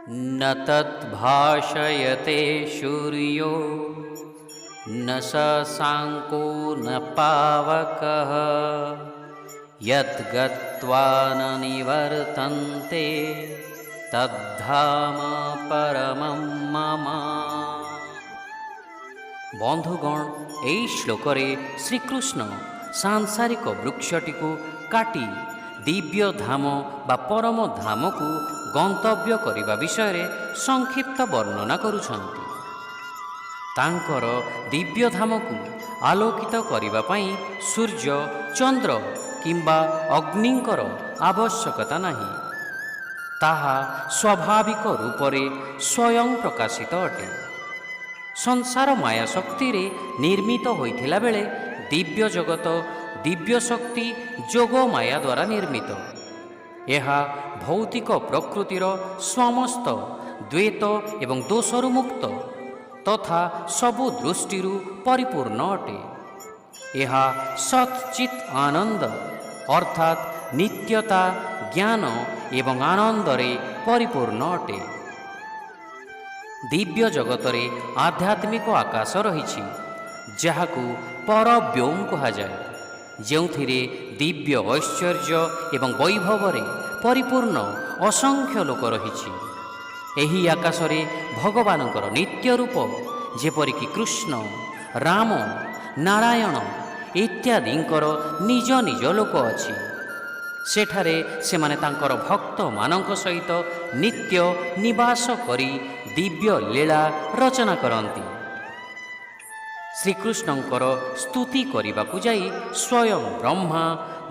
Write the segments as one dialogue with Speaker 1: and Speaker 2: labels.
Speaker 1: न तद्भाषयते सूर्यो न शशाङ्को न पावकः यद्गत्वा न निवर्तन्ते तद्धाम परमं मम। बंधुगण, এই শ্লোকরে শ্রীকৃষ্ণ সাংসারিক বৃক্ষটিକୁ কাটি ଦିବ୍ୟ ଧାମ ବା ପରମ ଧାମକୁ ଗନ୍ତବ୍ୟ କରିବା ବିଷୟରେ ସଂକ୍ଷିପ୍ତ ବର୍ଣ୍ଣନା କରୁଛନ୍ତି। ତାଙ୍କର ଦିବ୍ୟ ଧାମକୁ ଆଲୋକିତ କରିବା ପାଇଁ ସୂର୍ଯ୍ୟ, ଚନ୍ଦ୍ର କିମ୍ବା ଅଗ୍ନିଙ୍କର ଆବଶ୍ୟକତା ନାହିଁ। ତାହା ସ୍ୱାଭାବିକ ରୂପରେ ସ୍ୱୟଂ ପ୍ରକାଶିତ ଅଟେ। ସଂସାର ମାୟା ଶକ୍ତିରେ ନିର୍ମିତ ହୋଇଥିଲା ବେଳେ ଦିବ୍ୟ ଜଗତ ଦିବ୍ୟ ଶକ୍ତି ଯୋଗ ମାୟା ଦ୍ୱାରା ନିର୍ମିତ। ଏହା ଭୌତିକ ପ୍ରକୃତିର ସମସ୍ତ ଦ୍ୱୈତ ଏବଂ ଦୋଷରୁ ମୁକ୍ତ ତଥା ସବୁ ଦୃଷ୍ଟିରୁ ପରିପୂର୍ଣ୍ଣ ଅଟେ। ଏହା ସତ୍‌ଚିତ୍ ଆନନ୍ଦ ଅର୍ଥାତ୍ ନିତ୍ୟତା, ଜ୍ଞାନ ଏବଂ ଆନନ୍ଦରେ ପରିପୂର୍ଣ୍ଣ ଅଟେ। ଦିବ୍ୟ ଜଗତରେ ଆଧ୍ୟାତ୍ମିକ ଆକାଶ ରହିଛି, ଯାହାକୁ ପରବ୍ୟୋମ କୁହାଯାଏ, ଯେଉଁଥିରେ ଦିବ୍ୟ ଐଶ୍ୱର୍ଯ୍ୟ ଏବଂ ବୈଭବରେ ପରିପୂର୍ଣ୍ଣ ଅସଂଖ୍ୟ ଲୋକ ରହିଛି। ଏହି ଆକାଶରେ ଭଗବାନଙ୍କର ନିତ୍ୟ ରୂପ ଯେପରିକି କୃଷ୍ଣ, ରାମ, ନାରାୟଣ ଇତ୍ୟାଦିଙ୍କର ନିଜ ନିଜ ଲୋକ ଅଛି। ସେଠାରେ ସେମାନେ ତାଙ୍କର ଭକ୍ତମାନଙ୍କ ସହିତ ନିତ୍ୟ ନିବାସ କରି ଦିବ୍ୟ ଲୀଳା ରଚନା କରନ୍ତି। ଶ୍ରୀକୃଷ୍ଣଙ୍କର ସ୍ତୁତି କରିବାକୁ ଯାଇ ସ୍ୱୟଂ ବ୍ରହ୍ମା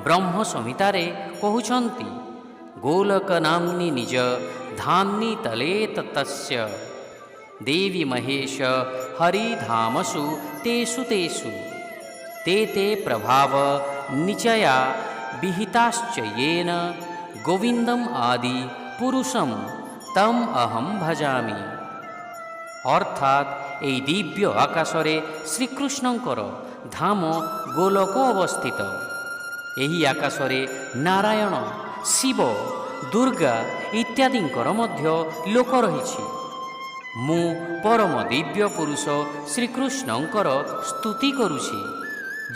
Speaker 1: ବ୍ରହ୍ମ ସଂହିତାରେ କହୁଛନ୍ତି, ଗୋଲକ ନାମ୍ନି ନିଜ ଧାମ୍ନି ତଲେ ତତସ୍ୟ ଦେବୀ ମହେଶ ହରିଧାମସୁ ତେଷୁ ତେଷୁ ते ते प्रभाव निचया विहिताश्च येन गोविंदम आदि पुरुषम तम अहम भजामि। अर्थात এই দিব্য আকাশରେ ଶ୍ରୀକୃଷ୍ଣଙ୍କର ଧାମ ଗୋଲକ ଅବସ୍ଥିତ। ଏହି ଆକାଶରେ ନାରାୟଣ, ଶିବ, ଦୁର୍ଗା ଇତ୍ୟାଦିଙ୍କର ମଧ୍ୟ ଲୋକ ରହିଛି। ମୁଁ ପରମ ଦିବ୍ୟ ପୁରୁଷ ଶ୍ରୀକୃଷ୍ଣଙ୍କର ସ୍ତୁତି କରୁଛି,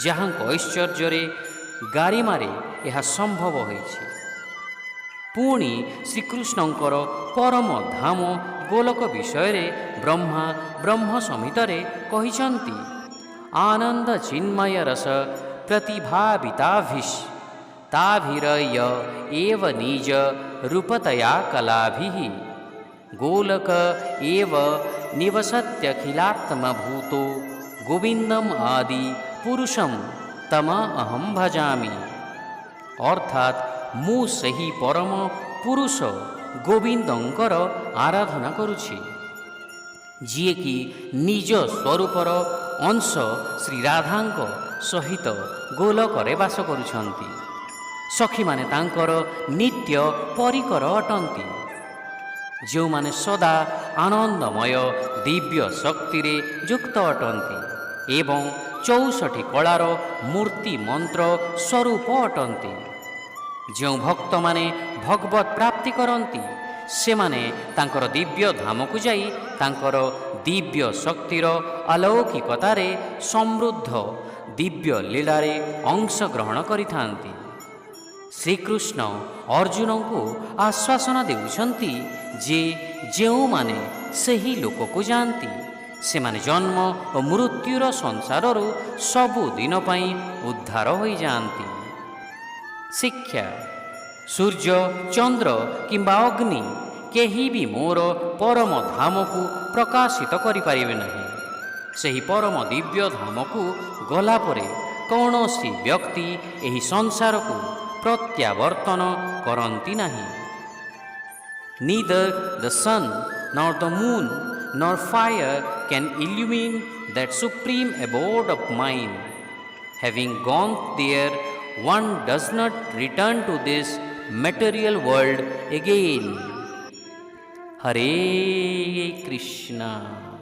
Speaker 1: ଯାହାଙ୍କ ଐଶ୍ୱର୍ଯ୍ୟରେ ଗାରିମାରେ ଏହା ସମ୍ଭବ ହୋଇଛି। ପୁଣି ଶ୍ରୀକୃଷ୍ଣଙ୍କର ପରମ ଧାମ ଗୋଲକ ବିଷୟରେ ବ୍ରହ୍ମା ବ୍ରହ୍ମ ସଂହିତାରେ କହିଛନ୍ତି, ଆନନ୍ଦ ଚିନ୍ମୟ ରସ ପ୍ରତିଭାବିତାଭିଃ ତାଭିରୟ ଏବ ନିଜ ରୂପତୟା କଲାଭିଃ ଗୋଲକ ଏବ ନିବସତ୍ୟଖିଲାତ୍ମଭୂतो ଗୋବିନ୍ଦମ ଆଦି ପୁରୁଷମ ତମ ଅହମ ଭଜାମି। ଅର୍ଥାତ୍ ମୁଁ ସେହି ପରମ ପୁରୁଷ ଗୋବିନ୍ଦଙ୍କର ଆରାଧନା କରୁଛି, ଯିଏକି ନିଜ ସ୍ୱରୂପର ଅଂଶ ଶ୍ରୀ ରାଧାଙ୍କ ସହିତ ଗୋଲକରେ ବାସ କରୁଛନ୍ତି। ସଖୀମାନେ ତାଙ୍କର ନିତ୍ୟ ପରିକର ଅଟନ୍ତି, ଯେଉଁମାନେ ସଦା ଆନନ୍ଦମୟ ଦିବ୍ୟ ଶକ୍ତିରେ ଯୁକ୍ତ ଅଟନ୍ତି ଏବଂ 64 କଳାର ମୂର୍ତ୍ତି ମନ୍ତ୍ର ସ୍ୱରୂପ ଅଟନ୍ତି। ଯେଉଁ ଭକ୍ତମାନେ ଭଗବତ ପ୍ରାପ୍ତି କରନ୍ତି, ସେମାନେ ତାଙ୍କର ଦିବ୍ୟ ଧାମକୁ ଯାଇ ତାଙ୍କର ଦିବ୍ୟ ଶକ୍ତିର ଅଲୌକିକତାରେ ସମୃଦ୍ଧ ଦିବ୍ୟ ଲୀଳାରେ ଅଂଶଗ୍ରହଣ କରିଥାନ୍ତି। ଶ୍ରୀକୃଷ୍ଣ ଅର୍ଜୁନଙ୍କୁ ଆଶ୍ୱାସନା ଦେଉଛନ୍ତି ଯେ ଯେଉଁମାନେ ସେହି ଲୋକକୁ ଯାଆନ୍ତି, ସେମାନେ ଜନ୍ମ ଓ ମୃତ୍ୟୁର ସଂସାରରୁ ସବୁଦିନ ପାଇଁ ଉଦ୍ଧାର ହୋଇଯାଆନ୍ତି। ଶିକ୍ଷା: ସୂର୍ଯ୍ୟ, ଚନ୍ଦ୍ର କିମ୍ବା ଅଗ୍ନି କେହି ବି ମୋର ପରମ ଧାମକୁ ପ୍ରକାଶିତ କରିପାରିବେ ନାହିଁ। ସେହି ପରମ ଦିବ୍ୟ ଧାମକୁ ଗଲା ପରେ କୌଣସି ବ୍ୟକ୍ତି ଏହି ସଂସାରକୁ ପ୍ରତ୍ୟାବର୍ତ୍ତନ କରନ୍ତି ନାହିଁ। Neither the sun nor the moon nor fire can illumine that supreme abode of mine. Having gone there, one does not return to this material world again. Hare Krishna.